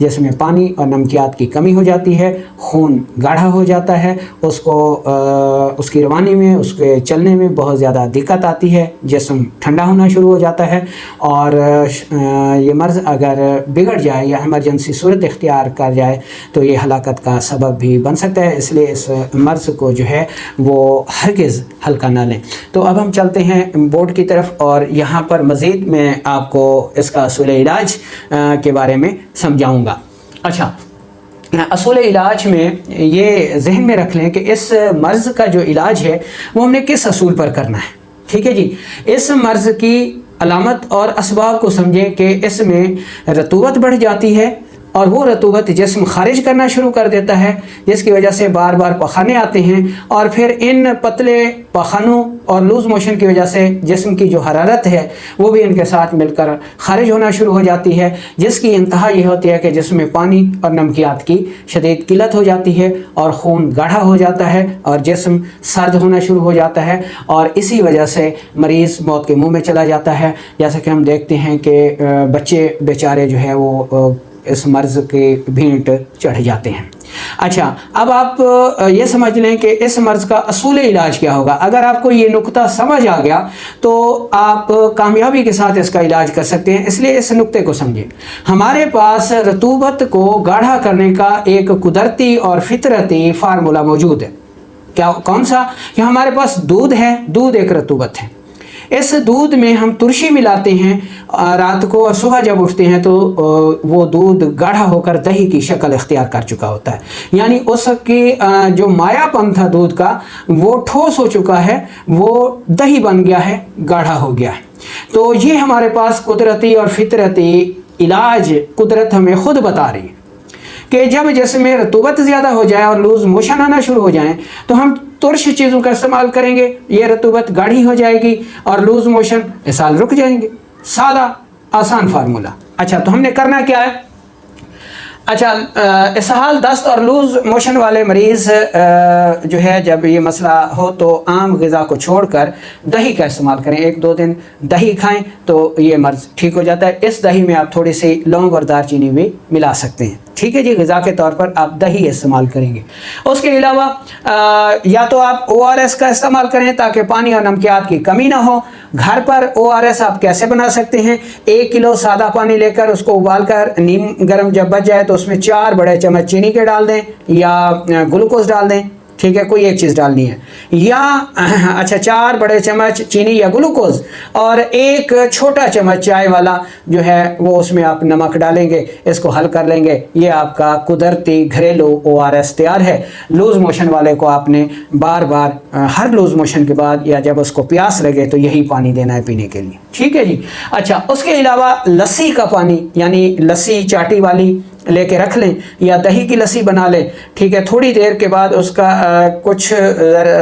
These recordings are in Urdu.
جسم میں پانی اور نمکیات کی کمی ہو جاتی ہے، خون گاڑھا ہو جاتا ہے، اس کی روانی میں، اس کے چلنے میں بہت زیادہ دقت آتی ہے، جسم ٹھنڈا ہونا شروع ہو جاتا ہے، اور یہ مرض اگر بگڑ جائے یا ایمرجنسی صورت اختیار کر جائے تو یہ ہلاکت کا سبب بھی بن سکتا ہے۔ اس لیے اس مرض کو جو ہے وہ ہرگز ہلکا نہ لیں۔ تو اب ہم چلتے ہیں بورڈ کی طرف، اور یہاں پر مزید میں آپ کو اس کا اصول علاج کے بارے میں سمجھاؤں گا۔ اچھا، اصول علاج میں یہ ذہن میں رکھ لیں کہ اس مرض کا جو علاج ہے وہ ہم نے کس اصول پر کرنا ہے، ٹھیک ہے جی۔ اس مرض کی علامت اور اسباب کو سمجھیں کہ اس میں رطوبت بڑھ جاتی ہے، اور وہ رطوبت جسم خارج کرنا شروع کر دیتا ہے، جس کی وجہ سے بار بار پخانے آتے ہیں، اور پھر ان پتلے پخانوں اور لوز موشن کی وجہ سے جسم کی جو حرارت ہے وہ بھی ان کے ساتھ مل کر خارج ہونا شروع ہو جاتی ہے، جس کی انتہا یہ ہوتی ہے کہ جسم میں پانی اور نمکیات کی شدید قلت ہو جاتی ہے، اور خون گاڑھا ہو جاتا ہے، اور جسم سرد ہونا شروع ہو جاتا ہے، اور اسی وجہ سے مریض موت کے منہ میں چلا جاتا ہے۔ جیسا کہ ہم دیکھتے ہیں کہ بچے بیچارے جو ہے وہ اس مرض کے بھینٹ چڑھ جاتے ہیں۔ اچھا، اب آپ یہ سمجھ لیں کہ اس مرض کا اصول علاج کیا ہوگا۔ اگر آپ کو یہ نقطہ سمجھ آ گیا تو آپ کامیابی کے ساتھ اس کا علاج کر سکتے ہیں، اس لیے اس نقطے کو سمجھیں۔ ہمارے پاس رطوبت کو گاڑھا کرنے کا ایک قدرتی اور فطرتی فارمولہ موجود ہے۔ کون سا؟ کہ ہمارے پاس دودھ ہے، دودھ ایک رطوبت ہے، اس دودھ میں ہم ترشی ملاتے ہیں رات کو، اور صبح جب اٹھتے ہیں تو وہ دودھ گاڑھا ہو کر دہی کی شکل اختیار کر چکا ہوتا ہے، یعنی اس کی جو مایا پن تھا دودھ کا وہ ٹھوس ہو چکا ہے، وہ دہی بن گیا ہے، گاڑھا ہو گیا ہے۔ تو یہ ہمارے پاس قدرتی اور فطرتی علاج قدرت ہمیں خود بتا رہی ہے کہ جب جسم میں رطوبت زیادہ ہو جائے اور لوز موشن آنا شروع ہو جائیں تو ہم ترش چیزوں کا استعمال کریں گے، یہ رطوبت گاڑھی ہو جائے گی اور لوز موشن اسہال رک جائیں گے۔ سادہ آسان فارمولہ۔ اچھا، تو ہم نے کرنا کیا ہے؟ اچھا، اسہال، دست اور لوز موشن والے مریض جو ہے جب یہ مسئلہ ہو تو عام غذا کو چھوڑ کر دہی کا استعمال کریں، 1-2 دن دہی کھائیں تو یہ مرض ٹھیک ہو جاتا ہے۔ اس دہی میں آپ تھوڑی سی لونگ اور دار چینی بھی ملا سکتے ہیں، ٹھیک ہے جی۔ غذا کے طور پر آپ دہی استعمال کریں گے۔ اس کے علاوہ یا تو آپ ORS کا استعمال کریں تاکہ پانی اور نمکیات کی کمی نہ ہو۔ گھر پر ORS آپ کیسے بنا سکتے ہیں؟ 1 کلو سادہ پانی لے کر اس کو ابال کر نیم گرم جب بچ جائے تو اس میں 4 بڑے چمچ چینی کے ڈال دیں یا گلوکوز ڈال دیں، ٹھیک ہے، کوئی ایک چیز ڈالنی ہے، یا اچھا 4 بڑے چمچ چینی یا گلوکوز اور 1 چھوٹا چمچ چائے والا جو ہے وہ اس میں آپ نمک ڈالیں گے، اس کو حل کر لیں گے، یہ آپ کا قدرتی گھریلو ORS تیار ہے۔ لوز موشن والے کو آپ نے بار بار ہر لوز موشن کے بعد یا جب اس کو پیاس لگے تو یہی پانی دینا ہے پینے کے لیے، ٹھیک ہے جی۔ اچھا، اس کے علاوہ لسی کا پانی، یعنی لسی چاٹی والی لے کے رکھ لیں یا دہی کی لسی بنا لیں، ٹھیک ہے۔ تھوڑی دیر کے بعد اس کا کچھ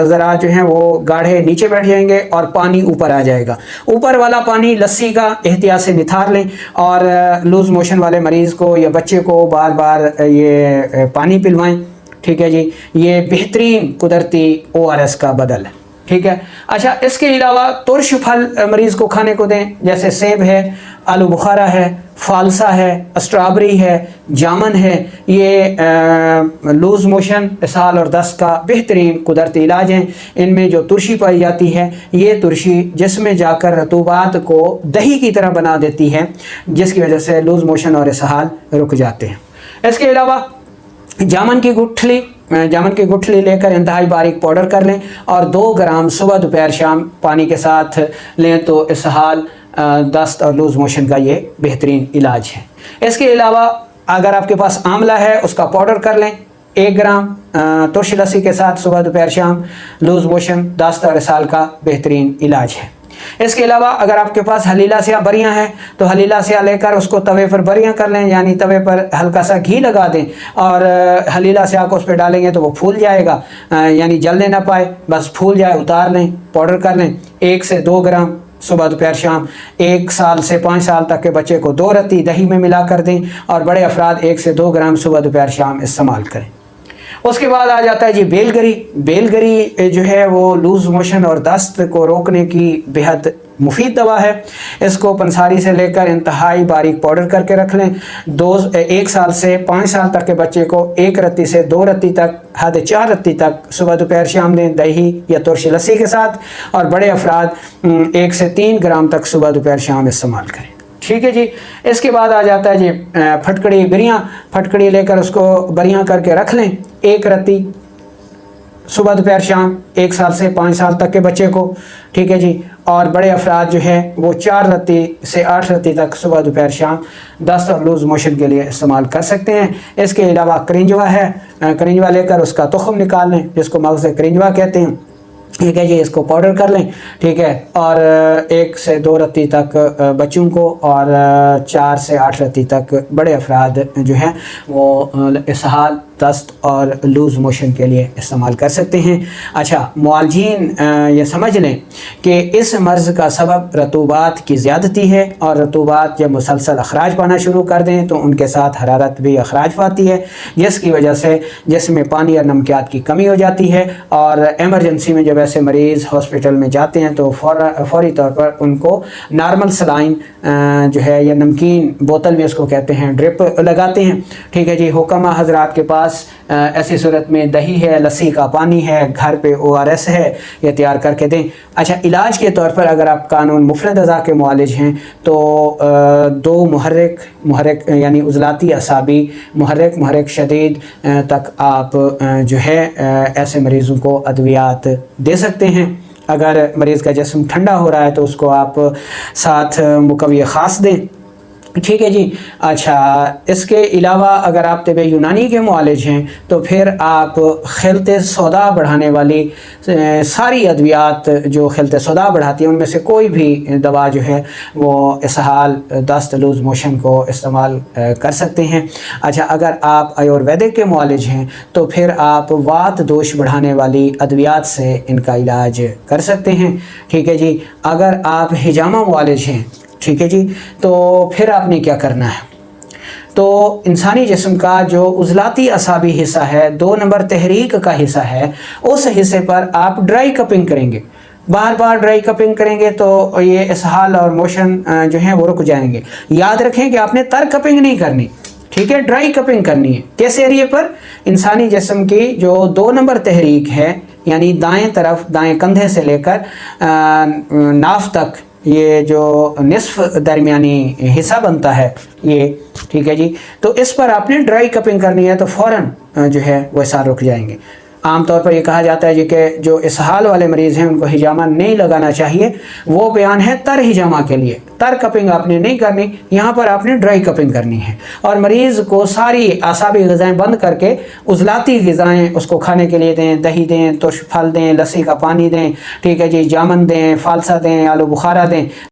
ذرا جو ہیں وہ گاڑھے نیچے بیٹھ جائیں گے اور پانی اوپر آ جائے گا۔ اوپر والا پانی لسی کا احتیاط سے نتھار لیں، اور لوز موشن والے مریض کو یا بچے کو بار بار یہ پانی پلوائیں، ٹھیک ہے جی۔ یہ بہترین قدرتی ORS کا بدل ہے، ٹھیک ہے۔ اچھا، اس کے علاوہ ترش پھل مریض کو کھانے کو دیں، جیسے سیب ہے، آلو بخارا ہے، فالسا ہے، اسٹرابری ہے، جامن ہے۔ یہ لوز موشن، اسہال اور دست کا بہترین قدرتی علاج ہیں۔ ان میں جو ترشی پائی جاتی ہے یہ ترشی جسم میں جا کر رطوبات کو دہی کی طرح بنا دیتی ہے، جس کی وجہ سے لوز موشن اور اسہال رک جاتے ہیں۔ اس کے علاوہ جامن کی گٹھلی لے کر انتہائی باریک پاؤڈر کر لیں اور 2 گرام صبح دوپہر شام پانی کے ساتھ لیں تو اسہال، دست اور لوز موشن کا یہ بہترین علاج ہے۔ اس کے علاوہ اگر آپ کے پاس آملہ ہے اس کا پاؤڈر کر لیں 1 گرام ترش لسی کے ساتھ صبح دوپہر شام، لوز موشن، دست اور اسہال کا بہترین علاج ہے۔ اس کے علاوہ اگر آپ کے پاس حلیلہ سیاہ بریاں ہیں تو حلیلہ سیاہ لے کر اس کو توے پر بریاں کر لیں، یعنی توے پر ہلکا سا گھی لگا دیں اور حلیلہ سیاہ کو اس پہ ڈالیں گے تو وہ پھول جائے گا، یعنی جلنے نہ پائے، بس پھول جائے، اتار لیں، پاؤڈر کر لیں۔ 1 سے 2 گرام صبح دوپہر شام۔ 1 سال سے 5 سال تک کے بچے کو 2 رتی دہی میں ملا کر دیں، اور بڑے افراد 1 سے 2 گرام صبح دوپہر شام استعمال کریں۔ اس کے بعد آ جاتا ہے جی بیل گری۔ بیل گری جو ہے وہ لوز موشن اور دست کو روکنے کی بہت مفید دوا ہے. اس کو پنساری سے لے کر انتہائی باریک پاؤڈر کر کے رکھ لیں. 1 سال سے 5 سال تک کے بچے کو 1 رتی سے 2 رتی تک، حد 4 رتی تک صبح دوپہر شام دیں دہی یا ترش لسی کے ساتھ، اور بڑے افراد 1 سے 3 گرام تک صبح دوپہر شام استعمال کریں. ٹھیک ہے جی. اس کے بعد آ جاتا ہے جی پھٹکڑی بریاں. پھٹکڑی لے کر اس کو بریاں کر کے رکھ لیں 1 رتی صبح دوپہر شام 1 سال سے 5 سال تک کے بچے کو. ٹھیک ہے جی. اور بڑے افراد جو ہے وہ 4 رتی سے 8 رتی تک صبح دوپہر شام دست اور لوز موشن کے لیے استعمال کر سکتے ہیں. اس کے علاوہ کرنجوا ہے، کرنجوا لے کر اس کا تخم نکال لیں جس کو مغز کرنجوا کہتے ہیں. ٹھیک ہے جی. اس کو پاؤڈر کر لیں. ٹھیک ہے. اور 1 سے 2 رتی تک بچوں کو اور 4 سے 8 رتی تک بڑے افراد جو ہیں وہ اسہال، دست اور لوز موشن کے لیے استعمال کر سکتے ہیں. اچھا، معالجین یہ سمجھ لیں کہ اس مرض کا سبب رطوبات کی زیادتی ہے، اور رطوبات جب مسلسل اخراج پانا شروع کر دیں تو ان کے ساتھ حرارت بھی اخراج پاتی ہے، جس کی وجہ سے جسم میں پانی اور نمکیات کی کمی ہو جاتی ہے. اور ایمرجنسی میں جب ایسے مریض ہاسپٹل میں جاتے ہیں تو فوری طور پر ان کو نارمل سلائن جو ہے یا نمکین بوتل میں اس کو کہتے ہیں ڈرپ لگاتے ہیں. ٹھیک ہے جی. حکمہ حضرات کے پاس ایسی صورت میں دہی ہے، لسی کا پانی ہے، گھر پہ ORS ہے، یہ تیار کر کے دیں. اچھا، علاج کے طور پر اگر آپ قانون مفرد اعضاء کے معالج ہیں تو 2 محرک یعنی عضلاتی اعصابی محرک شدید تک آپ جو ہے ایسے مریضوں کو ادویات دے سکتے ہیں. اگر مریض کا جسم ٹھنڈا ہو رہا ہے تو اس کو آپ ساتھ مقوی خاص دیں. ٹھیک ہے جی. اچھا، اس کے علاوہ اگر آپ طب یونانی کے معالج ہیں تو پھر آپ خلط سودا بڑھانے والی ساری ادویات جو خلط سودا بڑھاتی ہیں ان میں سے کوئی بھی دوا جو ہے وہ اسہال، دست، لوز موشن کو استعمال کر سکتے ہیں. اچھا، اگر آپ آیورویدک کے معالج ہیں تو پھر آپ وات دوش بڑھانے والی ادویات سے ان کا علاج کر سکتے ہیں. ٹھیک ہے جی. اگر آپ ہجامہ معالج ہیں، ٹھیک ہے جی، تو پھر آپ نے کیا کرنا ہے؟ تو انسانی جسم کا جو عضلاتی اعصابی حصہ ہے، 2 نمبر تحریک کا حصہ ہے، اس حصے پر آپ ڈرائی کپنگ کریں گے. بار بار ڈرائی کپنگ کریں گے تو یہ اسہال اور موشن جو ہیں وہ رک جائیں گے. یاد رکھیں کہ آپ نے تر کپنگ نہیں کرنی. ٹھیک ہے. ڈرائی کپنگ کرنی ہے. کس ایریے پر؟ انسانی جسم کی جو 2 نمبر تحریک ہے، یعنی دائیں طرف، دائیں کندھے سے لے کر ناف تک، یہ جو نصف درمیانی حصہ بنتا ہے یہ. ٹھیک ہے جی. تو اس پر آپ نے ڈرائی کپنگ کرنی ہے تو فوراً جو ہے وہ اسہال رک جائیں گے. عام طور پر یہ کہا جاتا ہے جی کہ جو اسہال والے مریض ہیں ان کو ہجامہ نہیں لگانا چاہیے. وہ بیان ہے تر ہجامہ کے لیے. تر کپنگ آپ نے نہیں کرنی، یہاں پر آپ نے ڈرائی کپنگ کرنی ہے. اور مریض کو ساری اعصابی غذائیں بند کر کے عضلاتی غذائیں اس کو کھانے کے لیے دیں. دہی دیں، ترش پھل دیں، لسی کا پانی دیں. ٹھیک ہے جی. جامن دیں، فالسا دیں، آلو بخارا دیں.